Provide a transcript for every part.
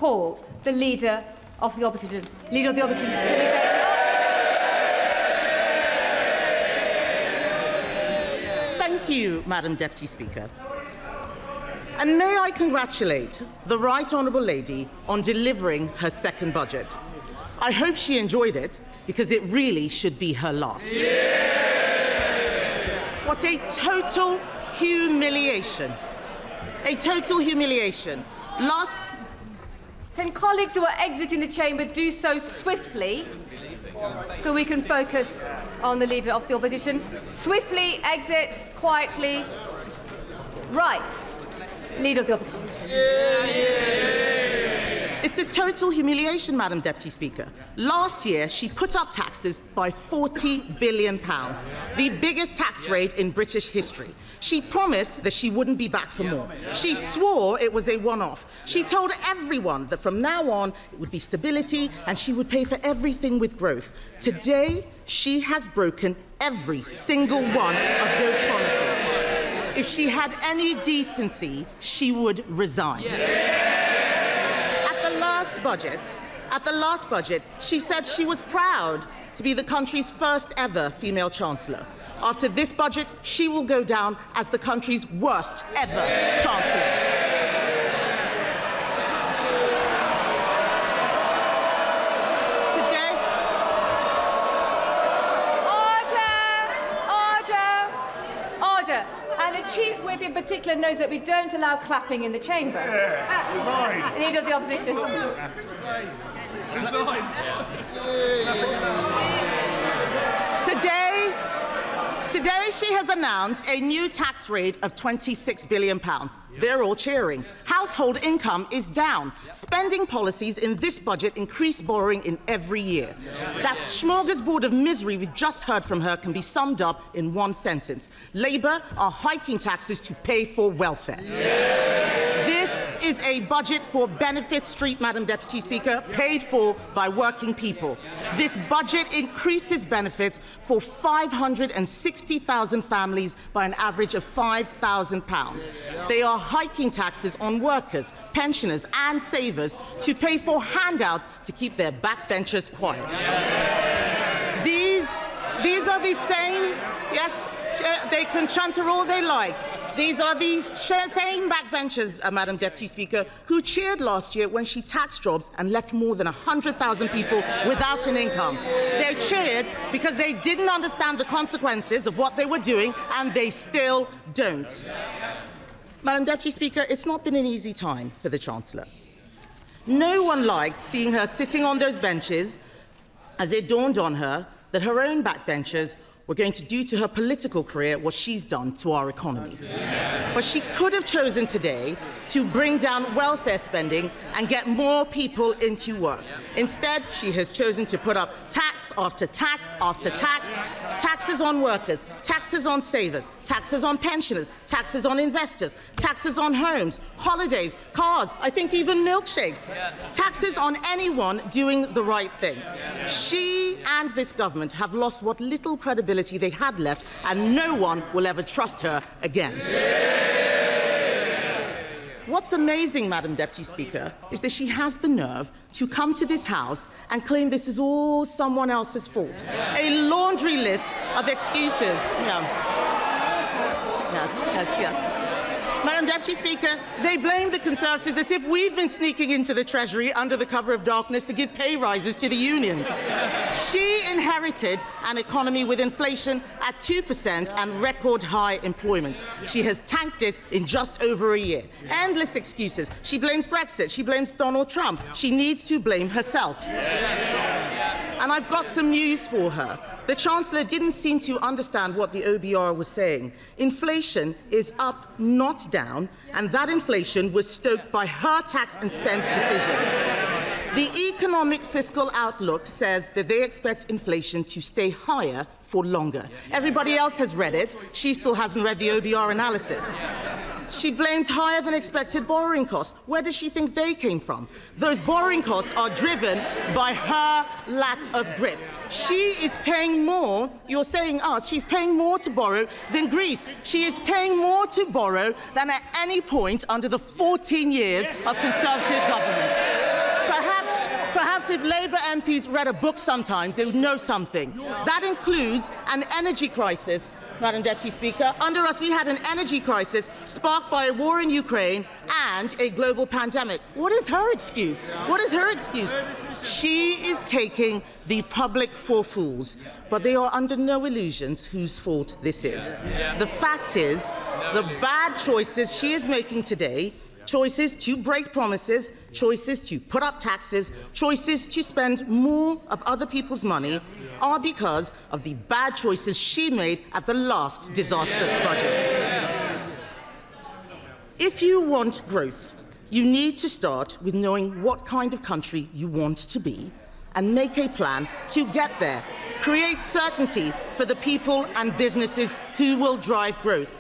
call the Leader of the Opposition. Leader of the Opposition, Kemi Badenoch. Thank you, Madam Deputy Speaker. And may I congratulate the Right Honourable Lady on delivering her second budget. I hope she enjoyed it, because it really should be her last. What a total humiliation. A total humiliation. Last... Can colleagues who are exiting the chamber do so swiftly, so we can focus on the Leader of the Opposition? Swiftly exit, quietly. Right. Leader of the Opposition. It's a total humiliation, Madam Deputy Speaker. Last year, she put up taxes by £40 billion, the biggest tax rate in British history. She promised that she wouldn't be back for more. She swore it was a one-off. She told everyone that from now on, it would be stability and she would pay for everything with growth. Today, she has broken every single one of those promises. If she had any decency, she would resign. At the last budget, she said she was proud to be the country's first ever female Chancellor. After this budget, she will go down as the country's worst ever Chancellor. And the Chief Whip in particular knows that we don't allow clapping in the chamber. Yeah, Leader of the Opposition. Today she has announced a new tax rate of £26 billion. They're all cheering. Household income is down. Spending policies in this budget increase borrowing in every year. That smorgasbord of misery we just heard from her can be summed up in one sentence. Labour are hiking taxes to pay for welfare. This is a budget for Benefit Street, Madam Deputy Speaker, paid for by working people. This budget increases benefits for 560,000 families by an average of £5,000. They are hiking taxes on workers, pensioners and savers to pay for handouts to keep their backbenchers quiet. These are the same, yes, they can chanter all they like. These are the same backbenchers, Madam Deputy Speaker, who cheered last year when she taxed jobs and left more than 100,000 people without an income. They cheered because they didn't understand the consequences of what they were doing, and they still don't. Madam Deputy Speaker, it's not been an easy time for the Chancellor. No one liked seeing her sitting on those benches as it dawned on her that her own backbenchers were going to do to her political career what she's done to our economy. But she could have chosen today to bring down welfare spending and get more people into work. Instead, she has chosen to put up tax after tax after tax, taxes on workers, taxes on savers, taxes on pensioners, taxes on investors, taxes on homes, holidays, cars, I think even milkshakes, taxes on anyone doing the right thing. She and this government have lost what little credibility they had left, and no one will ever trust her again. What's amazing, Madam Deputy Speaker, is that she has the nerve to come to this House and claim this is all someone else's fault. A laundry list of excuses. Yeah. Yes. Madam Deputy Speaker, they blame the Conservatives as if we've been sneaking into the Treasury under the cover of darkness to give pay rises to the unions. She inherited an economy with inflation at 2% and record high employment. She has tanked it in just over a year. Endless excuses. She blames Brexit. She blames Donald Trump. She needs to blame herself. And I've got some news for her. The Chancellor didn't seem to understand what the OBR was saying. Inflation is up, not down, and that inflation was stoked by her tax and spend decisions. The economic fiscal outlook says that they expect inflation to stay higher for longer. Everybody else has read it. She still hasn't read the OBR analysis. She blames higher than expected borrowing costs. Where does she think they came from? Those borrowing costs are driven by her lack of grip. She is paying more, you're saying us, she's paying more to borrow than Greece. She is paying more to borrow than at any point under the 14 years of Conservative government. if Labour MPs read a book sometimes, they would know something. That includes an energy crisis, Madam Deputy Speaker. Under us, we had an energy crisis sparked by a war in Ukraine and a global pandemic. What is her excuse? What is her excuse? She is taking the public for fools, but they are under no illusions whose fault this is. The fact is, the bad choices she is making today, choices to break promises, choices to put up taxes, choices to spend more of other people's money, are because of the bad choices she made at the last disastrous budget. If you want growth, you need to start with knowing what kind of country you want to be and make a plan to get there. Create certainty for the people and businesses who will drive growth.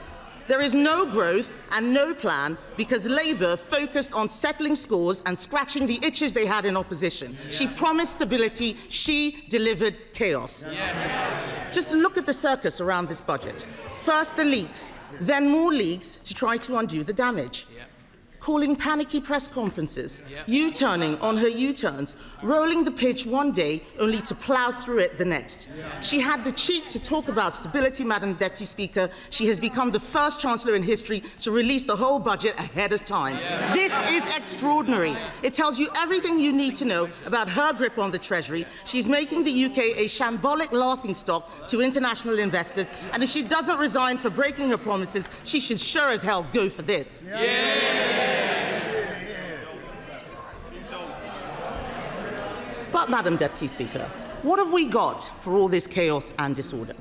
There is no growth and no plan because Labour focused on settling scores and scratching the itches they had in opposition. She promised stability, she delivered chaos. Just look at the circus around this budget. First the leaks, then more leaks to try to undo the damage. Calling panicky press conferences, U-turning on her U-turns, rolling the pitch one day only to plough through it the next. She had the cheek to talk about stability, Madam Deputy Speaker. She has become the first Chancellor in history to release the whole budget ahead of time. This is extraordinary. It tells you everything you need to know about her grip on the Treasury. She's making the UK a shambolic laughingstock to international investors, and if she doesn't resign for breaking her promises, she should sure as hell go for this. But, Madam Deputy Speaker, what have we got for all this chaos and disorder?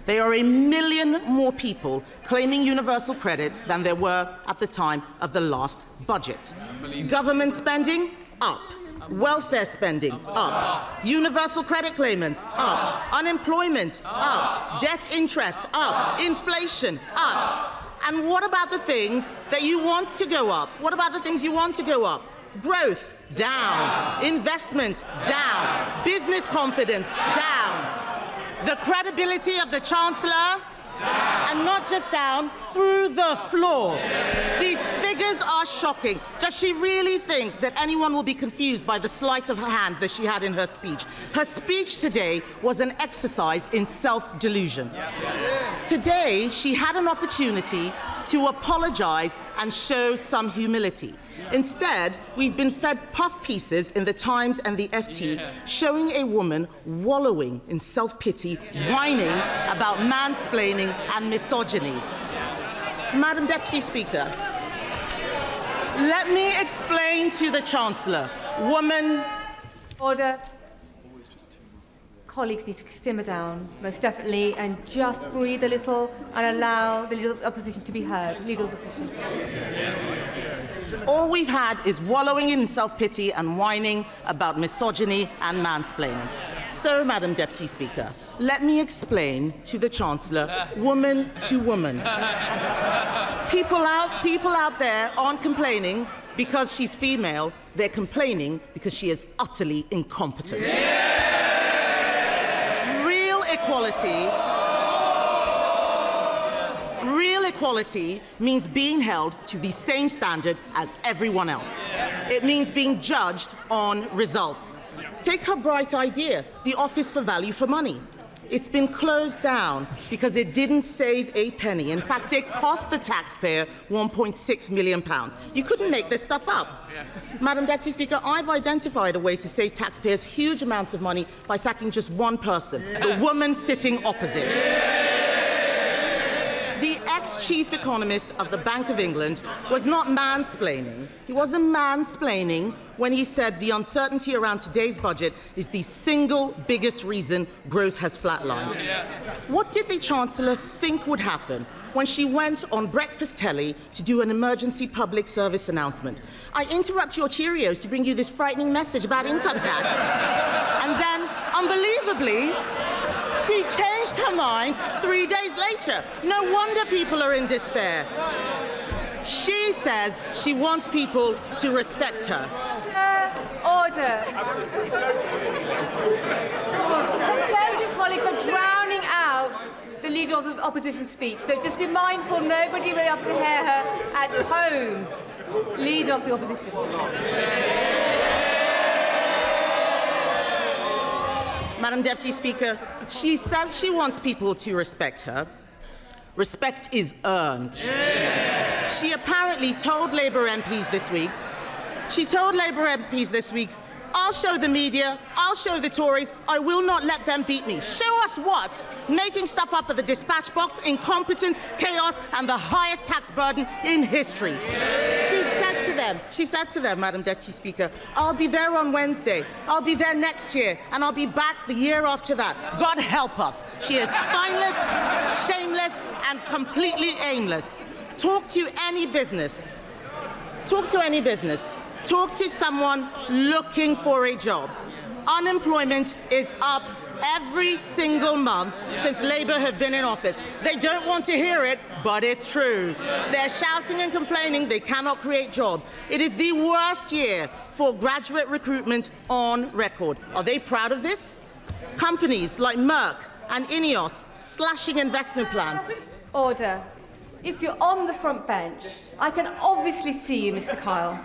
There are 1 million more people claiming universal credit than there were at the time of the last budget. Government spending, up. Welfare spending, up. Universal credit claimants, up. Unemployment, up. Debt interest, up. Inflation, up. And what about the things that you want to go up? What about the things you want to go up? Growth, down. Investment, down. Business confidence, down. The credibility of the Chancellor, and not just down, through the floor. These figures are shocking. Does she really think that anyone will be confused by the sleight of her hand that she had in her speech? Her speech today was an exercise in self-delusion. Today, she had an opportunity to apologize and show some humility. Instead, we've been fed puff pieces in the Times and the FT showing a woman wallowing in self-pity, whining about mansplaining and misogyny. Madam Deputy Speaker, let me explain to the Chancellor. Woman... Order. Colleagues need to simmer down, most definitely, and just breathe a little and allow the Leader of the Opposition to be heard. Leader of the Opposition. All we've had is wallowing in self-pity and whining about misogyny and mansplaining. So, Madam Deputy Speaker, let me explain to the Chancellor, woman to woman. People out there aren't complaining because she's female. They're complaining because she is utterly incompetent. Real equality means being held to the same standard as everyone else. It means being judged on results. Take her bright idea, the Office for Value for Money. It's been closed down because it didn't save a penny. In fact, it cost the taxpayer £1.6 million. You couldn't make this stuff up. Madam Deputy Speaker, I've identified a way to save taxpayers huge amounts of money by sacking just one person, the woman sitting opposite. The ex-chief economist of the Bank of England was not mansplaining. He wasn't mansplaining when he said the uncertainty around today's budget is the single biggest reason growth has flatlined. What did the Chancellor think would happen when she went on breakfast telly to do an emergency public service announcement? I interrupt your Cheerios to bring you this frightening message about income tax. And then, unbelievably, she changed her mind 3 days later. No wonder people are in despair. She says she wants people to respect her. Order. Conservative colleagues are drowning out the Leader of the Opposition speech, so just be mindful nobody will be able to hear her at home. Leader of the Opposition. Madam Deputy Speaker, she says she wants people to respect her. Respect is earned. Yes. She apparently told Labour MPs this week, I'll show the media, I'll show the Tories, I will not let them beat me. Show us what? Making stuff up at the dispatch box, incompetence, chaos, and the highest tax burden in history. She said to them, Madam Deputy Speaker, I'll be there on Wednesday, I'll be there next year, and I'll be back the year after that. God help us. She is spineless, shameless, and completely aimless. Talk to any business. Talk to someone looking for a job. Unemployment is up every single month since Labour have been in office. They don't want to hear it, but it's true. They're shouting and complaining they cannot create jobs. It is the worst year for graduate recruitment on record. Are they proud of this? Companies like Merck and INEOS slashing investment plans. Order. If you're on the front bench, I can obviously see you, Mr. Kyle.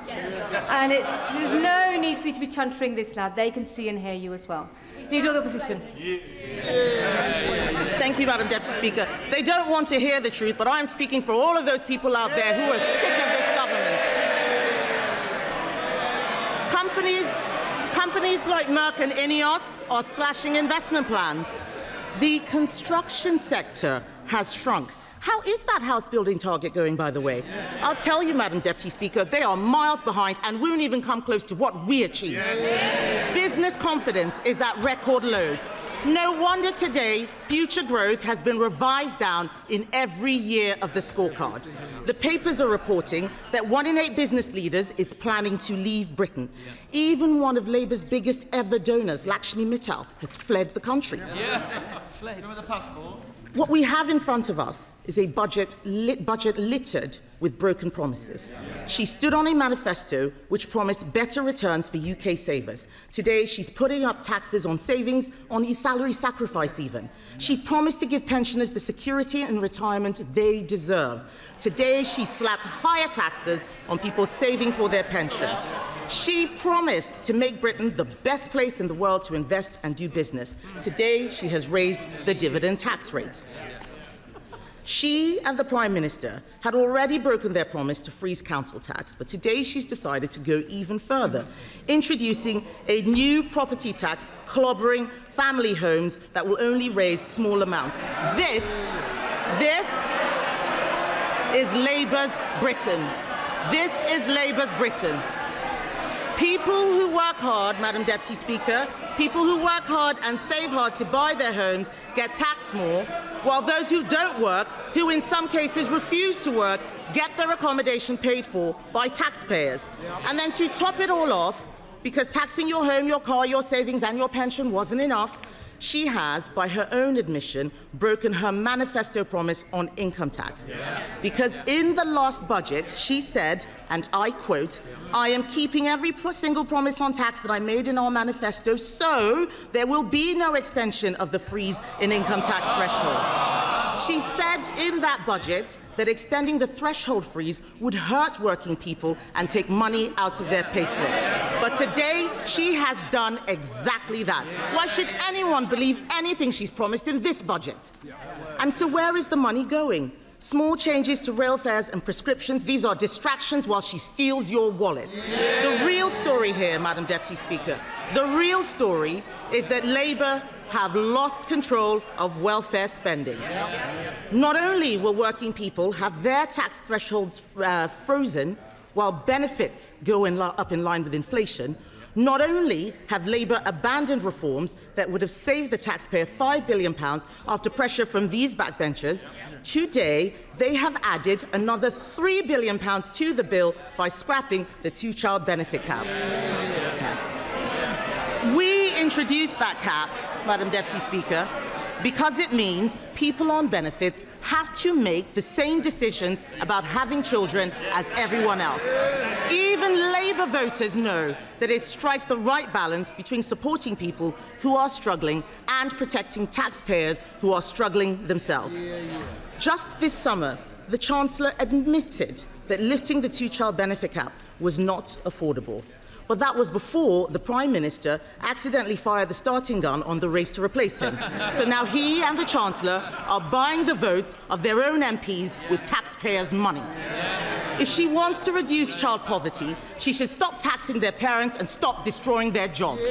And there's no need for you to be chuntering this loud. They can see and hear you as well. Leader of the Opposition. Thank you, Madam Deputy Speaker. They don't want to hear the truth, but I'm speaking for all of those people out there who are sick of this government. Companies like Merck and INEOS are slashing investment plans. The construction sector has shrunk. How is that house building target going, by the way? I'll tell you, Madam Deputy Speaker, they are miles behind and won't even come close to what we achieved. Business confidence is at record lows. No wonder today future growth has been revised down in every year of the scorecard. The papers are reporting that 1 in 8 business leaders is planning to leave Britain. Even one of Labour's biggest ever donors, Lakshmi Mittal, has fled the country. Fled. Remember the passport? What we have in front of us is a budget littered with broken promises. She stood on a manifesto which promised better returns for UK savers. Today, she's putting up taxes on savings, on salary sacrifice even. She promised to give pensioners the security and retirement they deserve. Today, she slapped higher taxes on people saving for their pension. She promised to make Britain the best place in the world to invest and do business. Today, she has raised the dividend tax rate. She and the Prime Minister had already broken their promise to freeze council tax, but today she's decided to go even further, introducing a new property tax clobbering family homes that will only raise small amounts. This is Labour's Britain. This is Labour's Britain. People who work hard, Madam Deputy Speaker, people who work hard and save hard to buy their homes get taxed more, while those who don't work, who in some cases refuse to work, get their accommodation paid for by taxpayers. And then to top it all off, because taxing your home, your car, your savings and your pension wasn't enough, she has, by her own admission, broken her manifesto promise on income tax. Because in the last budget, she said, and I quote, "I am keeping every single promise on tax that I made in our manifesto, so there will be no extension of the freeze in income tax thresholds." She said in that budget that extending the threshold freeze would hurt working people and take money out of their payslips. But today, she has done exactly that. Why should anyone believe anything she's promised in this budget? And so where is the money going? Small changes to rail fares and prescriptions, these are distractions while she steals your wallet. The real story here, Madam Deputy Speaker, the real story is that Labour have lost control of welfare spending. Not only will working people have their tax thresholds frozen while benefits go up in line with inflation, not only have Labour abandoned reforms that would have saved the taxpayer £5 billion after pressure from these backbenchers, today they have added another £3 billion to the bill by scrapping the two-child benefit cap. We introduced that cap, Madam Deputy Speaker, because it means people on benefits have to make the same decisions about having children as everyone else. Even Labour voters know that it strikes the right balance between supporting people who are struggling and protecting taxpayers who are struggling themselves. Just this summer, the Chancellor admitted that lifting the two-child benefit cap was not affordable. But that was before the Prime Minister accidentally fired the starting gun on the race to replace him. So now he and the Chancellor are buying the votes of their own MPs with taxpayers' money. If she wants to reduce child poverty, she should stop taxing their parents and stop destroying their jobs.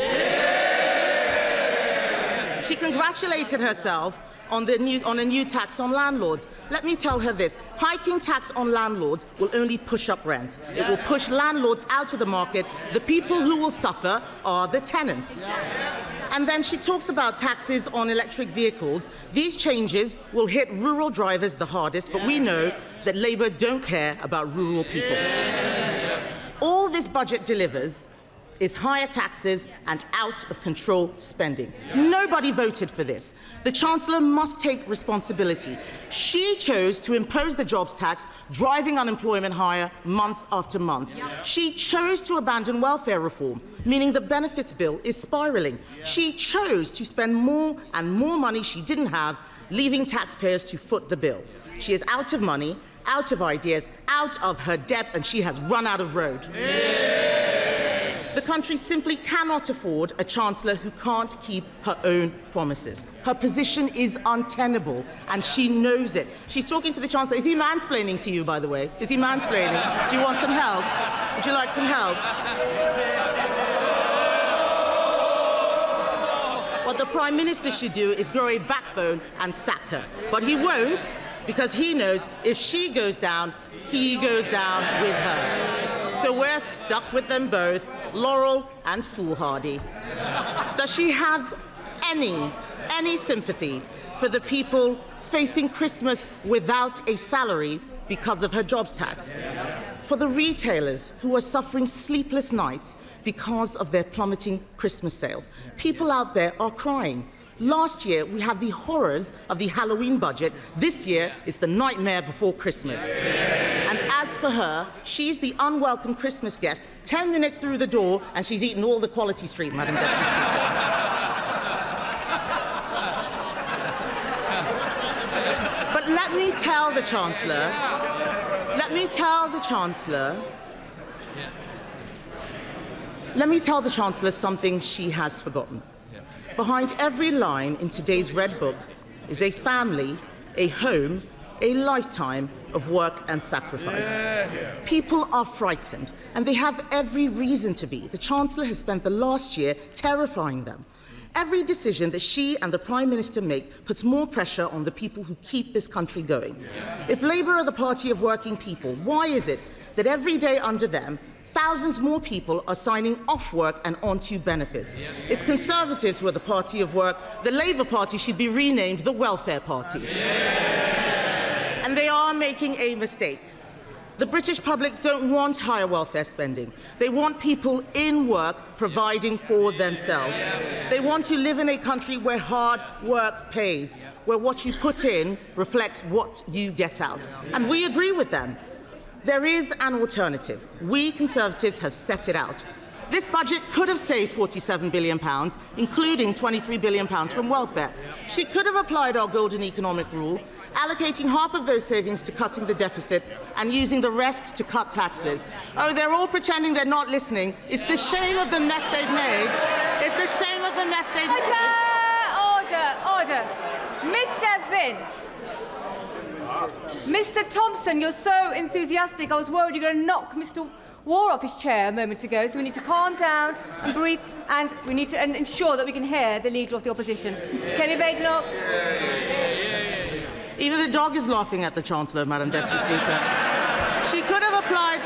She congratulated herself on a new tax on landlords. Let me tell her this. Hiking tax on landlords will only push up rents. It will push landlords out of the market. The people who will suffer are the tenants. And then she talks about taxes on electric vehicles. These changes will hit rural drivers the hardest, but we know that Labour don't care about rural people. All this budget delivers is higher taxes and out-of-control spending. Nobody voted for this. The Chancellor must take responsibility. She chose to impose the jobs tax, driving unemployment higher month after month. She chose to abandon welfare reform, meaning the benefits bill is spiralling. She chose to spend more and more money she didn't have, leaving taxpayers to foot the bill. She is out of money, out of ideas, out of her depth, and she has run out of road. The country simply cannot afford a Chancellor who can't keep her own promises. Her position is untenable, and she knows it. She's talking to the Chancellor. Is he mansplaining to you, by the way? Is he mansplaining? Do you want some help? Would you like some help? What the Prime Minister should do is grow a backbone and sack her. But he won't, because he knows if she goes down, he goes down with her. So we're stuck with them both, Laurel and foolhardy. Does she have any sympathy for the people facing Christmas without a salary because of her jobs tax? For the retailers who are suffering sleepless nights because of their plummeting Christmas sales? People out there are crying. Last year, we had the horrors of the Halloween budget. This year, it's the nightmare before Christmas. And as for her, she's the unwelcome Christmas guest, 10 minutes through the door, and she's eaten all the Quality Street, Madam Deputy Speaker. But let me tell the Chancellor something she has forgotten. Behind every line in today's Red Book is a family, a home, a lifetime of work and sacrifice. People are frightened, and they have every reason to be. The Chancellor has spent the last year terrifying them. Every decision that she and the Prime Minister make puts more pressure on the people who keep this country going. If Labour are the party of working people, why is it that every day under them, thousands more people are signing off work and onto benefits? It's Conservatives who are the party of work. The Labour Party should be renamed the Welfare Party. And they are making a mistake. The British public don't want higher welfare spending. They want people in work providing for themselves. They want to live in a country where hard work pays, where what you put in reflects what you get out. And we agree with them. There is an alternative. We Conservatives have set it out. This budget could have saved £47 billion, including £23 billion from welfare. She could have applied our golden economic rule, allocating half of those savings to cutting the deficit and using the rest to cut taxes. Oh, they're all pretending they're not listening. It's the shame of the mess they've made. It's the shame of the mess they've made. Order. Mr. Vince. Mr. Thompson, you're so enthusiastic. I was worried you were going to knock Mr. War off his chair a moment ago, so we need to calm down and breathe, and we need to ensure that we can hear the Leader of the Opposition. Kemi Badenoch. Even the dog is laughing at the Chancellor, Madam Deputy Speaker. She could have applied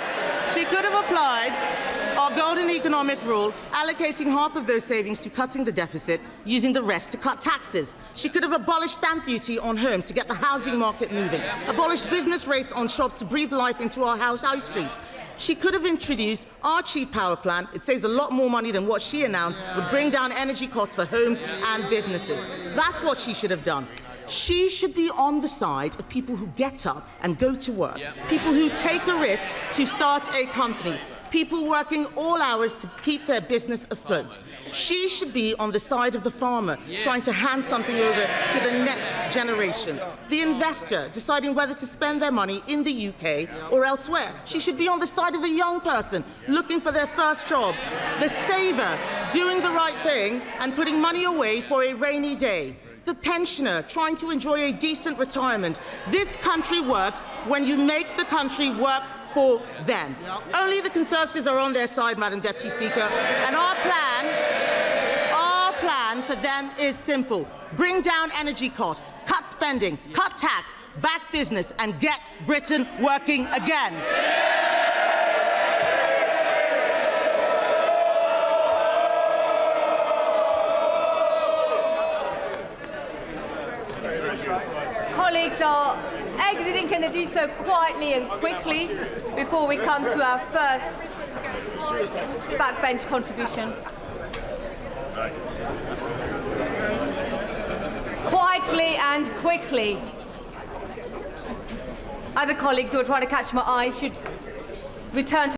our golden economic rule, allocating half of those savings to cutting the deficit, using the rest to cut taxes. She could have abolished stamp duty on homes to get the housing market moving, abolished business rates on shops to breathe life into our high streets. She could have introduced our cheap power plan. It saves a lot more money than what she announced would bring down energy costs for homes and businesses. That's what she should have done. She should be on the side of people who get up and go to work, people who take a risk to start a company, people working all hours to keep their business afloat. She should be on the side of the farmer, trying to hand something over to the next generation. The investor, deciding whether to spend their money in the UK or elsewhere. She should be on the side of the young person, looking for their first job. The saver, doing the right thing and putting money away for a rainy day. The pensioner, trying to enjoy a decent retirement. This country works when you make the country work for them. Only the Conservatives are on their side, Madam Deputy Speaker, and our plan for them is simple. Bring down energy costs, cut spending, cut tax, back business, and get Britain working again. Colleagues are exiting. Can they do so quietly and quickly before we come to our first backbench contribution? Quietly and quickly. Other colleagues who are trying to catch my eye should return to